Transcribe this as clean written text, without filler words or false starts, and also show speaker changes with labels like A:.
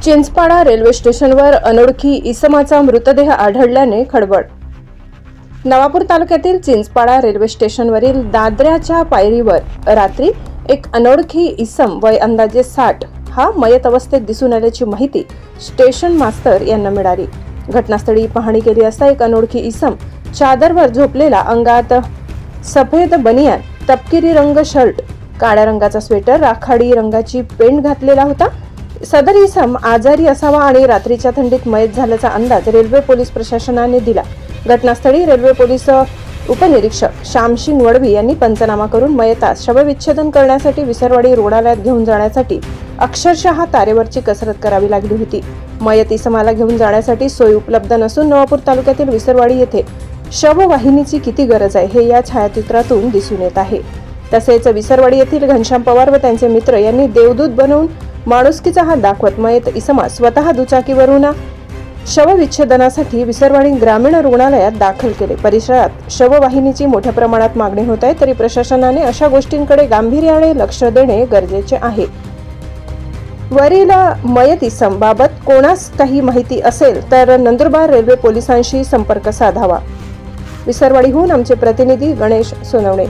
A: Chinchpada railway स्टेशनवर अनोळखी इसमाचा मृतदेह आढळल्याने खळबळ। नवापूर तालुक्यातील चिंचपाडा रेल्वे स्टेशनवरील दादऱ्याच्या पायरीवर रात्री एक अनोळखी इसम वय अंदाजे 60 हा मयत अवस्थेत दिसून आल्याची माहिती स्टेशन मास्तर यांना मिळाली। घटनास्थळी पाहणी केली असता एक अनोळखी इसम चादरवर झोपलेला, अंगात सफेद बनियान, तपकिरी रंग शर्ट, काळ्या रंगाचा स्वेटर, राखाडी रंगाची पेंट घातलेला होता। सदर इसम आजारी असावा आणि रात्रीच्या थंडीत मयत झाल्याचा अंदाज रेल्वे पोलीस प्रशासनाने दिला। घटनास्थळी रेल्वे पोलीस उपनिरीक्षक श्यामसिंग वडवी यांनी पंचनामा करून मयतास शवविच्छेदन करण्यासाठी विसरवाडी रुग्णालयात घेऊन जाण्यासाठी अक्षरशः तारेवरची कसरत करावी लागली होती। मयत इसमाला घेऊन जाण्यासाठी सोय उपलब्ध नसून नवापूर तालुक्यातील विसरवाडी येथे शववाहिनीची किती गरज आहे हे या छायाचित्रातून दिसून येत आहे। तसेच विसरवाडी येथील घनश्याम पवार व त्यांचे मित्र यांनी देवदूत बनवून माणुसकीचा हात दाखवत मयत इसमा स्वतः दुचाकीवरून शवविच्छेदनासाठी विसरवाडी ग्रामीण रुग्णालयात दाखल केले। परिसरात शववाहिनीची मोठ्या प्रमाणात मागणी होत आहे, तरी प्रशासनाने अशा गोष्टींकडे गांभीर्याने लक्ष देणे गरजेचे आहे। वरील मयत इसम बाबत कोणास काही माहिती असेल तर नंदुरबार रेल्वे पोलिसांशी संपर्क साधावा। विसरवाडीहून आमचे प्रतिनिधी गणेश सोनवणे।